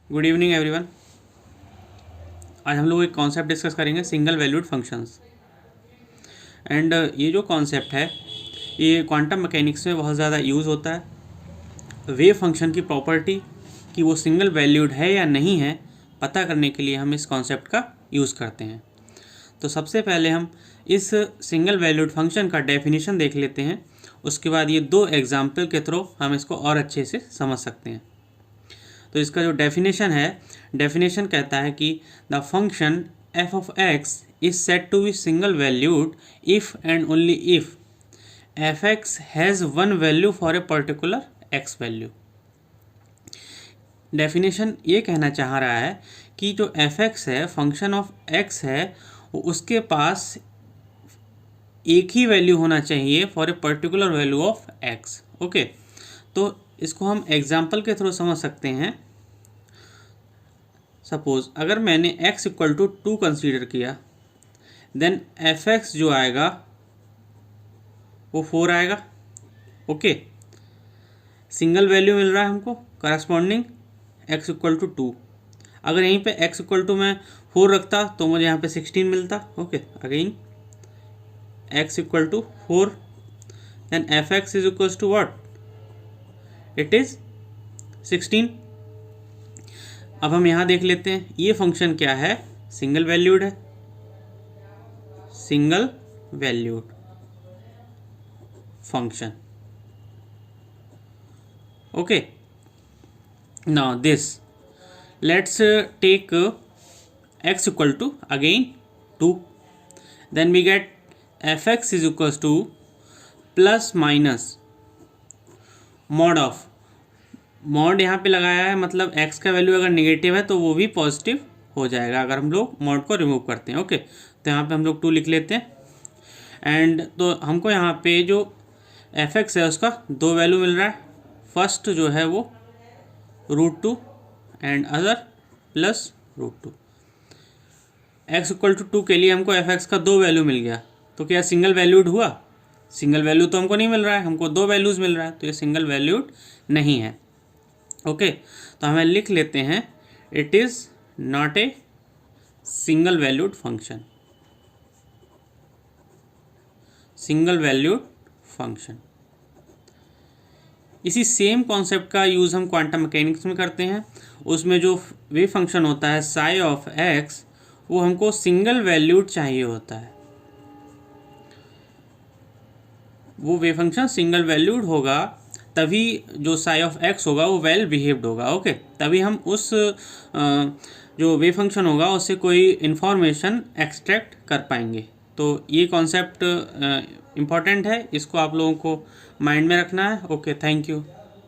Good evening everyone. आज हम लोग एक कॉन्सेप्ट डिस्कस करेंगे, सिंगल वैल्यूड फंक्शंस। एंड ये जो कॉन्सेप्ट है ये क्वांटम मैकेनिक्स में बहुत ज़्यादा यूज़ होता है। वेव फंक्शन की प्रॉपर्टी कि वो सिंगल वैल्यूड है या नहीं है पता करने के लिए हम इस कॉन्सेप्ट का यूज़ करते हैं। तो सबसे पहले हम इस सिंगल वैल्यूड फंक्शन का डेफिनेशन देख लेते हैं, उसके बाद ये दो एग्जाम्पल के थ्रू हम इसको और अच्छे से समझ सकते हैं। तो इसका जो डेफिनेशन है, डेफिनेशन कहता है कि the function f of x is set to be single valued if and only if F X has one value for a particular x value. Definition ये कहना चाह रहा है कि जो एफ एक्स है, फंक्शन ऑफ x है, उसके पास एक ही वैल्यू होना चाहिए for a particular value of x। Okay, तो इसको हम एग्जाम्पल के थ्रू समझ सकते हैं। सपोज अगर मैंने x इक्वल टू 2 कंसीडर किया, देन एफ एक्स जो आएगा वो 4 आएगा। ओके, सिंगल वैल्यू मिल रहा है हमको करस्पॉन्डिंग x इक्वल टू 2। अगर यहीं पे x इक्वल टू मैं 4 रखता तो मुझे यहाँ पे 16 मिलता। Okay, again x equal to 4, then F X is equal to what, it is 16। अब हम यहाँ देख लेते हैं ये फंक्शन क्या है, सिंगल वैल्यूड है, single valued function. Okay, now this let's take x equal to again 2, then we get F X is equal to plus minus mod of, mod यहाँ पे लगाया है, मतलब x का वैल्यू अगर नेगेटिव है तो वो भी पॉजिटिव हो जाएगा अगर हम लोग मॉड को रिमूव करते हैं। ओके, तो यहाँ पे हम लोग 2 लिख लेते हैं। एंड तो हमको यहाँ पे जो एफ एक्स है उसका 2 वैल्यू मिल रहा है। फर्स्ट जो है वो √2 and other plus √2। x equal to 2 के लिए हमको एफ एक्स का 2 वैल्यू मिल गया, तो क्या सिंगल वैल्यूड हुआ? सिंगल वैल्यू तो हमको नहीं मिल रहा है, हमको 2 वैल्यूज़ मिल रहा है, तो ये सिंगल वैल्यूड नहीं है। ओके, तो हमें लिख लेते हैं it is not a single valued function, single valued function. इसी सेम कॉन्सेप्ट का यूज़ हम क्वांटम मैकेनिक्स में करते हैं। उसमें जो वेव फंक्शन होता है साई ऑफ एक्स, वो हमको सिंगल वैल्यूड चाहिए होता है। वो वेव फंक्शन सिंगल वैल्यूड होगा तभी जो साई ऑफ एक्स होगा वो वेल बिहेव्ड होगा। ओके, तभी हम उस जो वेव फंक्शन होगा उससे कोई इन्फॉर्मेशन एक्सट्रैक्ट कर पाएंगे। तो ये कॉन्सेप्ट इम्पॉर्टेंट है, इसको आप लोगों को माइंड में रखना है। Okay, thank you.